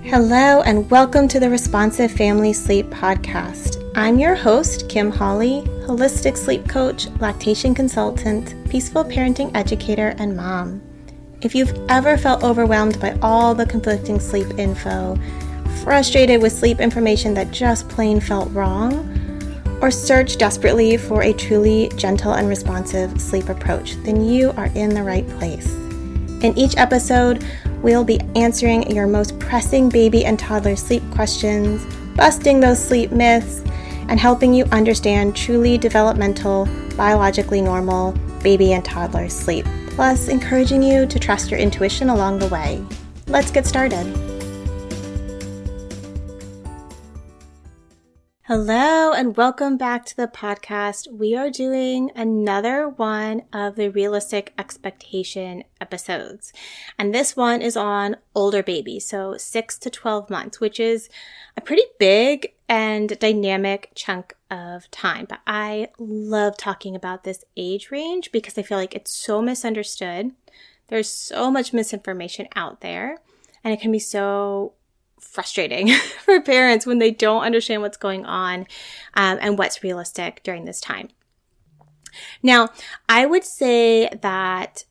Hello and welcome to the Responsive Family Sleep Podcast. I'm your host, Kim Hawley, holistic sleep coach, lactation consultant, peaceful parenting educator, and mom. If you've ever felt overwhelmed by all the conflicting sleep info, frustrated with sleep information that just plain felt wrong, or searched desperately for a truly gentle and responsive sleep approach, then you are in the right place. In each episode, we'll be answering your most pressing baby and toddler sleep questions, busting those sleep myths, and helping you understand truly developmental, biologically normal baby and toddler sleep, plus encouraging you to trust your intuition along the way. Let's get started. Hello and welcome back to the podcast. We are doing another one of the realistic expectation episodes. And this one is on older babies, so 6 to 12 months, which is a pretty big and dynamic chunk of time. But I love talking about this age range because I feel like it's so misunderstood. There's so much misinformation out there, and it can be so frustrating for parents when they don't understand what's going on and what's realistic during this time. Now, I would say that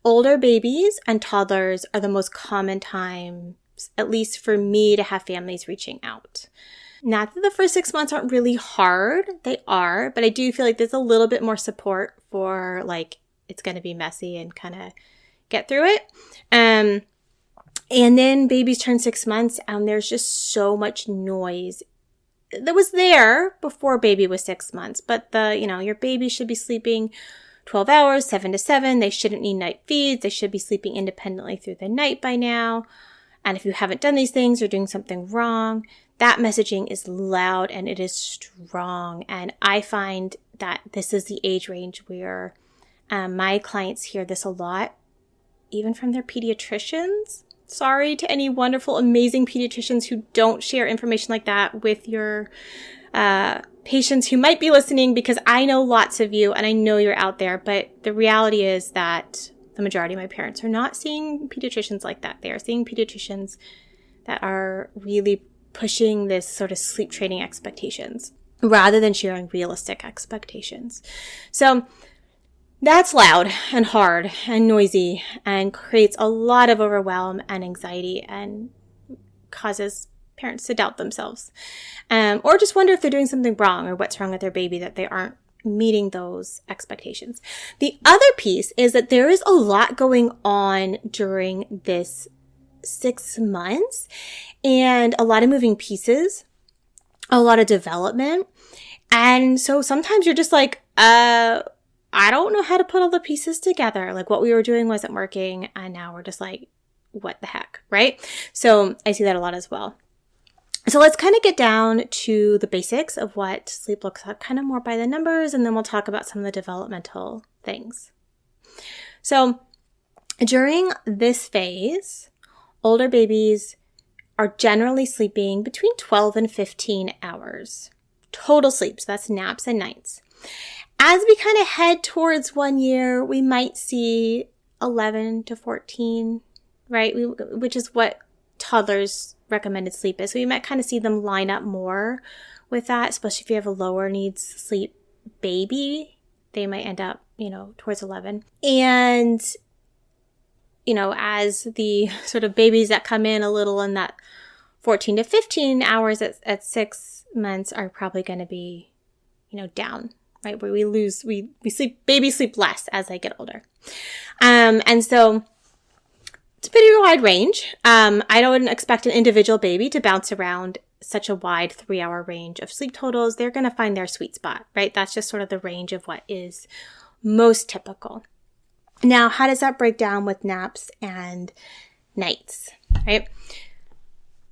older babies and toddlers are the most common times, at least for me, to have families reaching out. Not that the first 6 months aren't really hard, they are, but I do feel like there's a little bit more support for it's going to be messy and kind of get through it. And then babies turn 6 months and there's just so much noise that was there before baby was 6 months. But your baby should be sleeping 12 hours, 7 to 7. They shouldn't need night feeds. They should be sleeping independently through the night by now. And if you haven't done these things, you're doing something wrong. That messaging is loud and it is strong. And I find that this is the age range where my clients hear this a lot, even from their pediatricians. Sorry to any wonderful, amazing pediatricians who don't share information like that with your patients who might be listening, because I know lots of you and I know you're out there. But the reality is that the majority of my parents are not seeing pediatricians like that. They are seeing pediatricians that are really pushing this sort of sleep training expectations rather than sharing realistic expectations. So that's loud and hard and noisy and creates a lot of overwhelm and anxiety and causes parents to doubt themselves or just wonder if they're doing something wrong or what's wrong with their baby that they aren't meeting those expectations. The other piece is that there is a lot going on during this 6 months and a lot of moving pieces, a lot of development. And so sometimes you're just like, I don't know how to put all the pieces together. Like what we were doing wasn't working. And now we're just like, what the heck, right? So I see that a lot as well. So let's kind of get down to the basics of what sleep looks like, kind of more by the numbers. And then we'll talk about some of the developmental things. So during this phase, older babies are generally sleeping between 12 and 15 hours. Total sleep. So that's naps and nights. As we kind of head towards 1 year, we might see 11 to 14, right? Which is what toddlers' recommended sleep is. So you might kind of see them line up more with that, especially if you have a lower needs sleep baby. They might end up, towards 11. And, as the sort of babies that come in a little in that 14 to 15 hours at 6 months are probably going to be, down. Right, where we sleep, babies sleep less as they get older. And so it's a pretty wide range. I don't expect an individual baby to bounce around such a wide 3-hour range of sleep totals. They're going to find their sweet spot, right? That's just sort of the range of what is most typical. Now, how does that break down with naps and nights, right?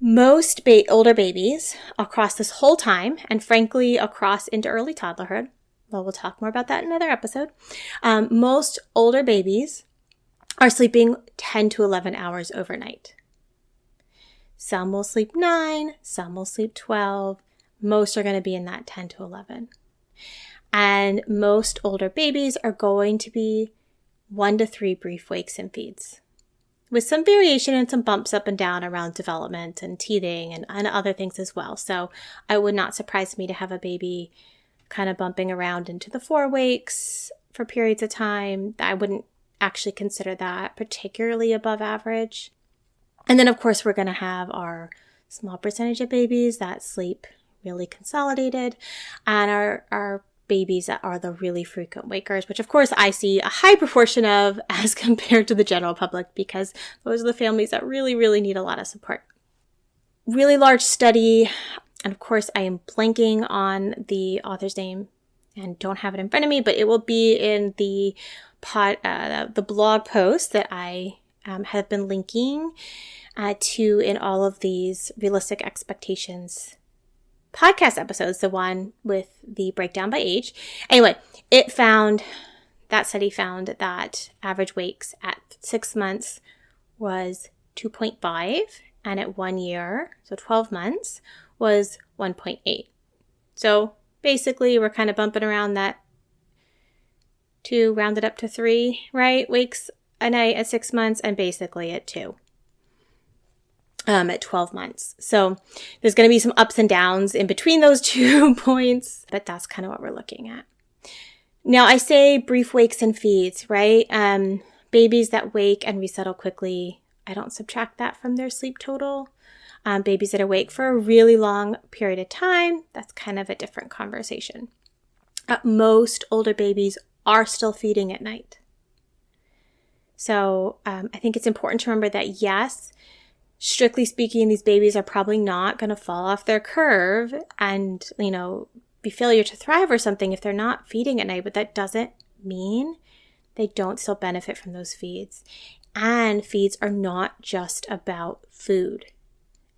Most older babies across this whole time, and frankly, across into early toddlerhood, well, we'll talk more about that in another episode. Most older babies are sleeping 10 to 11 hours overnight. Some will sleep 9, some will sleep 12. Most are going to be in that 10 to 11. And most older babies are going to be 1 to 3 brief wakes and feeds. with some variation and some bumps up and down around development and teething and other things as well. So it would not surprise me to have a baby kind of bumping around into the 4 weeks for periods of time. I wouldn't actually consider that particularly above average. And then, of course, we're going to have our small percentage of babies that sleep really consolidated, and our babies that are the really frequent wakers, which of course I see a high proportion of as compared to the general public, because those are the families that really, really need a lot of support. Really large study, and of course I am blanking on the author's name and don't have it in front of me, but it will be in the blog post that I have been linking to in all of these realistic expectations podcast episodes, the one with the breakdown by age. Anyway, that study found that average wakes at 6 months was 2.5, and at 1 year, so 12 months, was 1.8. So basically, we're kind of bumping around that 2 rounded up to 3, right? Wakes a night at 6 months, and basically at 2. At 12 months. So there's going to be some ups and downs in between those 2 points, but that's kind of what we're looking at. Now, I say brief wakes and feeds, right? Babies that wake and resettle quickly, I don't subtract that from their sleep total. Babies that are awake for a really long period of time, that's kind of a different conversation. Most older babies are still feeding at night. So I think it's important to remember that, yes, strictly speaking, these babies are probably not going to fall off their curve and, be failure to thrive or something if they're not feeding at night, but that doesn't mean they don't still benefit from those feeds. And feeds are not just about food.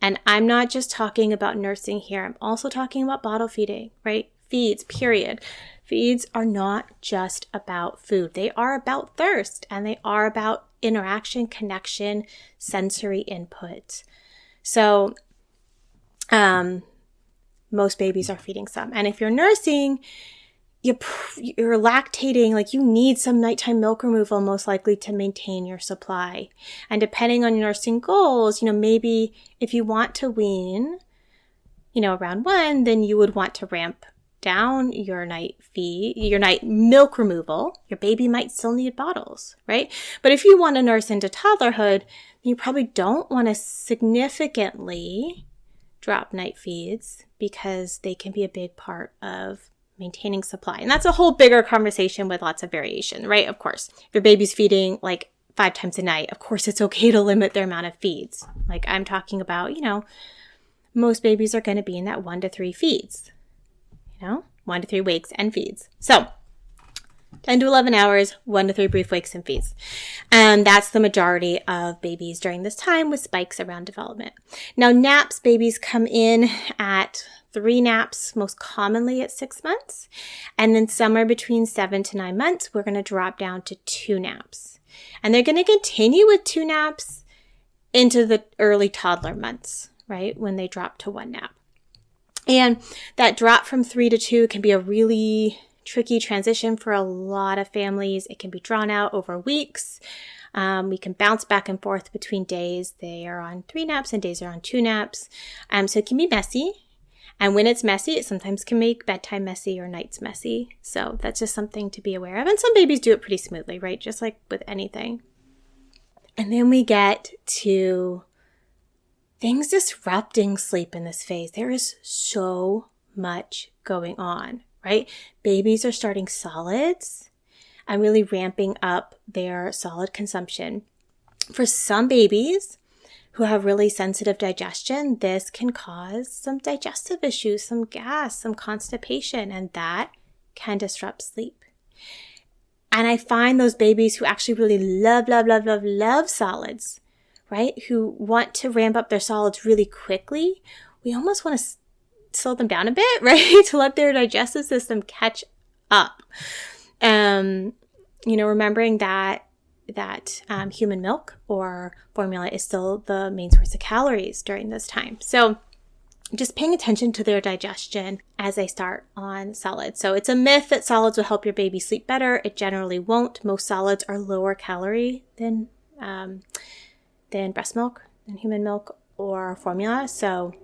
And I'm not just talking about nursing here. I'm also talking about bottle feeding, right? Feeds, period. Feeds are not just about food. They are about thirst, and they are about interaction, connection, sensory input. So most babies are feeding some. And if you're nursing, you're lactating, like you need some nighttime milk removal most likely to maintain your supply. And depending on your nursing goals, maybe if you want to wean, around 1, then you would want to ramp down your night milk removal. Your baby might still need bottles, right? But if you want to nurse into toddlerhood, you probably don't want to significantly drop night feeds because they can be a big part of maintaining supply. And that's a whole bigger conversation with lots of variation, right? Of course, if your baby's feeding like 5 times a night, of course it's okay to limit their amount of feeds. Like I'm talking about, most babies are going to be in that 1 to 3 feeds. 1 to 3 wakes and feeds. So 10 to 11 hours, 1 to 3 brief wakes and feeds. And that's the majority of babies during this time with spikes around development. Now, naps, babies come in at 3 naps, most commonly at 6 months. And then somewhere between 7 to 9 months, we're going to drop down to 2 naps. And they're going to continue with 2 naps into the early toddler months, right? When they drop to 1 nap. And that drop from 3 to 2 can be a really tricky transition for a lot of families. It can be drawn out over weeks. We can bounce back and forth between days they are on 3 naps and days are on 2 naps. So it can be messy. And when it's messy, it sometimes can make bedtime messy or nights messy. So that's just something to be aware of. And some babies do it pretty smoothly, right? Just like with anything. And then we get to things disrupting sleep in this phase. There is so much going on, right? Babies are starting solids and really ramping up their solid consumption. For some babies who have really sensitive digestion, this can cause some digestive issues, some gas, some constipation, and that can disrupt sleep. And I find those babies who actually really love solids, right? Who want to ramp up their solids really quickly, we almost want to slow them down a bit, right? To let their digestive system catch up. Remembering that human milk or formula is still the main source of calories during this time. So just paying attention to their digestion as they start on solids. So it's a myth that solids will help your baby sleep better. It generally won't. Most solids are lower calorie than than breast milk, than human milk or formula. So,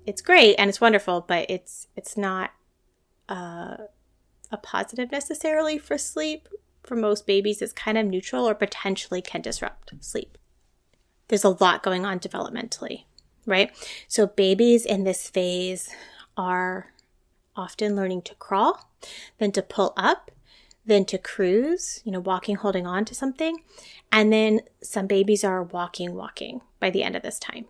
it's great and it's wonderful, but it's not a positive necessarily for sleep. For most babies, it's kind of neutral or potentially can disrupt sleep. There's a lot going on developmentally, right? So babies in this phase are often learning to crawl, then to pull up, then to cruise, walking, holding on to something. And then some babies are walking by the end of this time.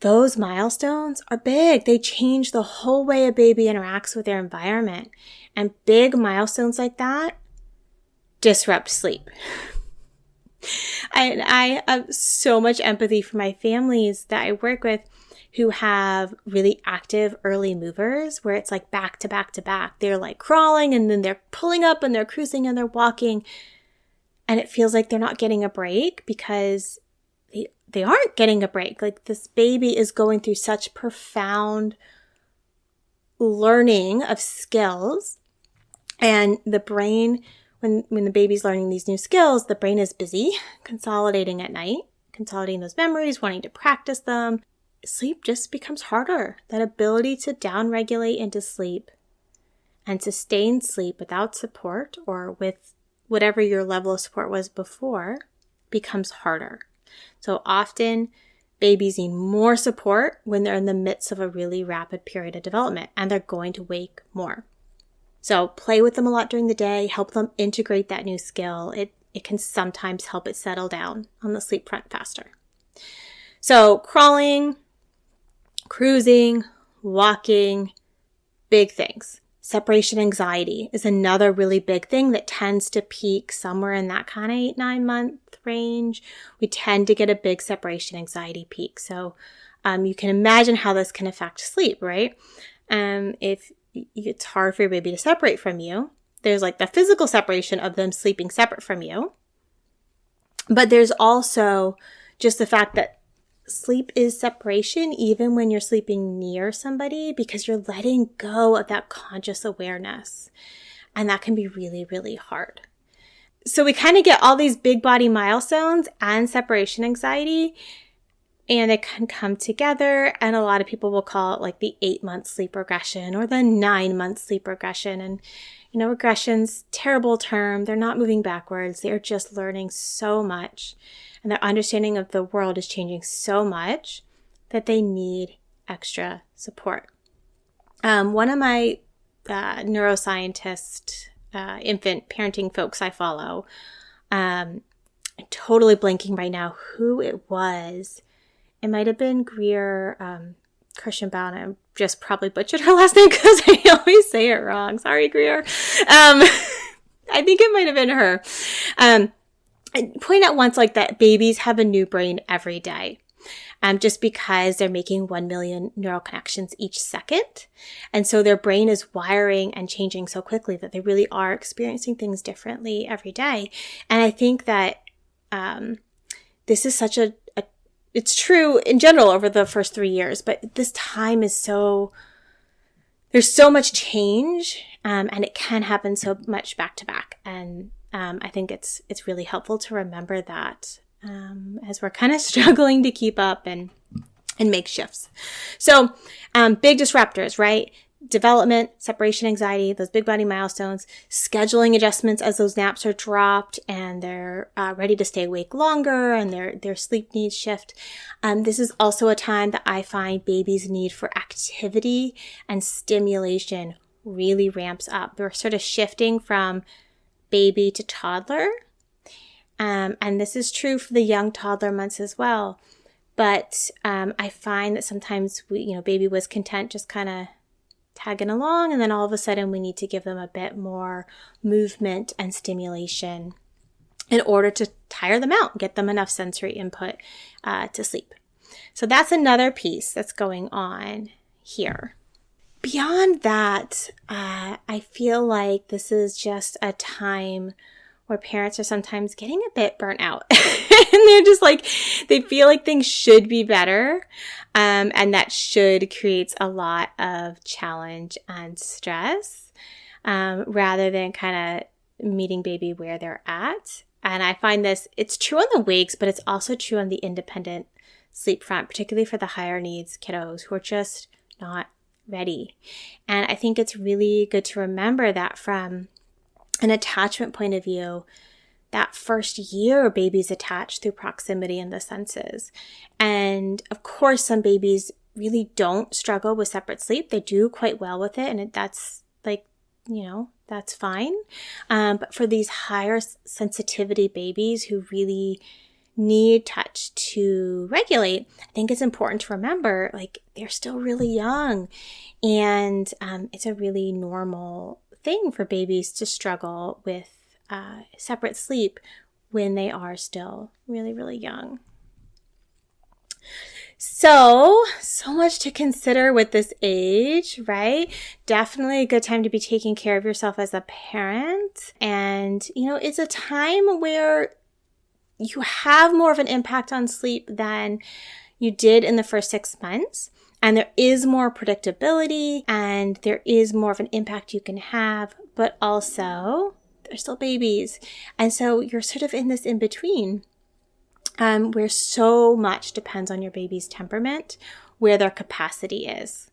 Those milestones are big. They change the whole way a baby interacts with their environment. And big milestones like that disrupt sleep. I have so much empathy for my families that I work with who have really active early movers where it's like back to back to back. They're like crawling and then they're pulling up and they're cruising and they're walking. And it feels like they're not getting a break because they aren't getting a break. Like this baby is going through such profound learning of skills. And the brain, when the baby's learning these new skills, the brain is busy consolidating at night, consolidating those memories, wanting to practice them. Sleep just becomes harder. That ability to downregulate into sleep and sustain sleep without support or with whatever your level of support was before becomes harder. So often babies need more support when they're in the midst of a really rapid period of development and they're going to wake more. So play with them a lot during the day, help them integrate that new skill. It can sometimes help it settle down on the sleep front faster. So crawling, cruising, walking, big things. Separation anxiety is another really big thing that tends to peak somewhere in that kind of 8-9 month range. We tend to get a big separation anxiety peak. So you can imagine how this can affect sleep, right? If it's hard for your baby to separate from you, there's like the physical separation of them sleeping separate from you. But there's also just the fact that sleep is separation even when you're sleeping near somebody because you're letting go of that conscious awareness. And that can be really, really hard. So we kind of get all these big body milestones and separation anxiety, and it can come together. And a lot of people will call it like the 8-month sleep regression or the 9-month sleep regression. And, regression's terrible term. They're not moving backwards. They're just learning so much. And their understanding of the world is changing so much that they need extra support. One of my neuroscientist infant parenting folks I follow, I'm totally blanking right now who it was. It might have been Greer Kirschenbaum. I just probably butchered her last name because I always say it wrong. Sorry, Greer. I think it might have been her. I pointed out once like that babies have a new brain every day. Just because they're making 1 million neural connections each second. And so their brain is wiring and changing so quickly that they really are experiencing things differently every day. And I think that this is such it's true in general over the first 3 years, but this time is there's so much change, and it can happen so much back to back. And I think it's really helpful to remember that as we're kind of struggling to keep up and make shifts. So big disruptors, right? Development, separation anxiety, those big body milestones, scheduling adjustments as those naps are dropped and they're ready to stay awake longer and their sleep needs shift. This is also a time that I find babies' need for activity and stimulation really ramps up. We're sort of shifting from baby to toddler. And this is true for the young toddler months as well. But I find that sometimes baby was content just kind of tagging along, and then all of a sudden we need to give them a bit more movement and stimulation in order to tire them out, get them enough sensory input to sleep. So that's another piece that's going on here. Beyond that, I feel like this is just a time where parents are sometimes getting a bit burnt out and they're just like, they feel like things should be better. And that should creates a lot of challenge and stress, rather than kind of meeting baby where they're at. And I find it's true on the wakes, but it's also true on the independent sleep front, particularly for the higher needs kiddos who are just not ready. And I think it's really good to remember that from an attachment point of view, that first year, babies attach through proximity and the senses. And of course, some babies really don't struggle with separate sleep. They do quite well with it. And that's that's fine. But for these higher sensitivity babies who really need touch to regulate, I think it's important to remember, they're still really young. And it's a really normal thing for babies to struggle with separate sleep when they are still really, really young. So much to consider with this age, right? Definitely a good time to be taking care of yourself as a parent. And, it's a time where you have more of an impact on sleep than you did in the first 6 months. And there is more predictability and there is more of an impact you can have, but also they're still babies. And so you're sort of in this in between. Where so much depends on your baby's temperament, where their capacity is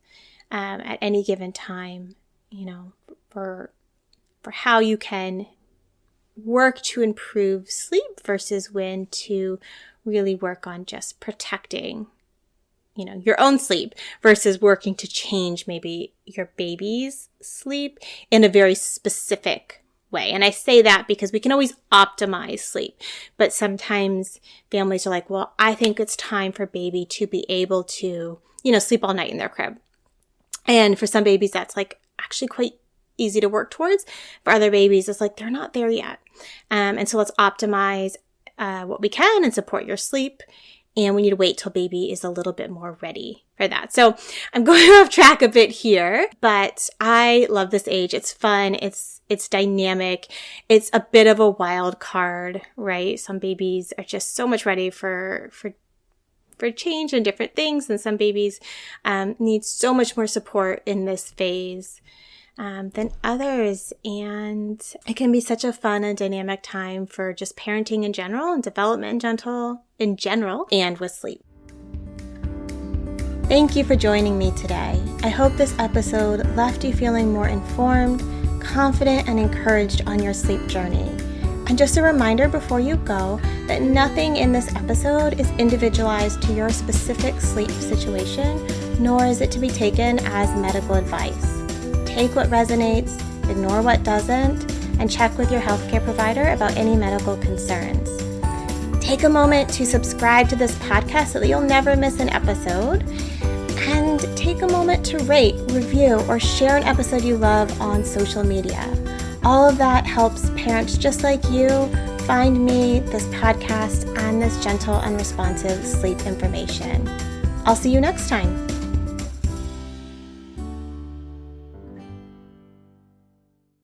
at any given time, for how you can work to improve sleep versus when to really work on just protecting, your own sleep versus working to change maybe your baby's sleep in a very specific way. And I say that because we can always optimize sleep, but sometimes families are like, well, I think it's time for baby to be able to, sleep all night in their crib. And for some babies, that's actually quite easy to work towards. For other babies, it's they're not there yet. And so let's optimize what we can and support your sleep. And we need to wait till baby is a little bit more ready for that. So I'm going off track a bit here, but I love this age. It's fun. It's dynamic. It's a bit of a wild card, right? Some babies are just so much ready for change and different things. And some babies need so much more support in this phase than others. And it can be such a fun and dynamic time for just parenting in general and development in general and with sleep. Thank you for joining me today. I hope this episode left you feeling more informed, confident, and encouraged on your sleep journey. And just a reminder before you go that nothing in this episode is individualized to your specific sleep situation, nor is it to be taken as medical advice. Take what resonates, ignore what doesn't, and check with your healthcare provider about any medical concerns. Take a moment to subscribe to this podcast so that you'll never miss an episode. And take a moment to rate, review, or share an episode you love on social media. All of that helps parents just like you find me, this podcast, and this gentle and responsive sleep information. I'll see you next time.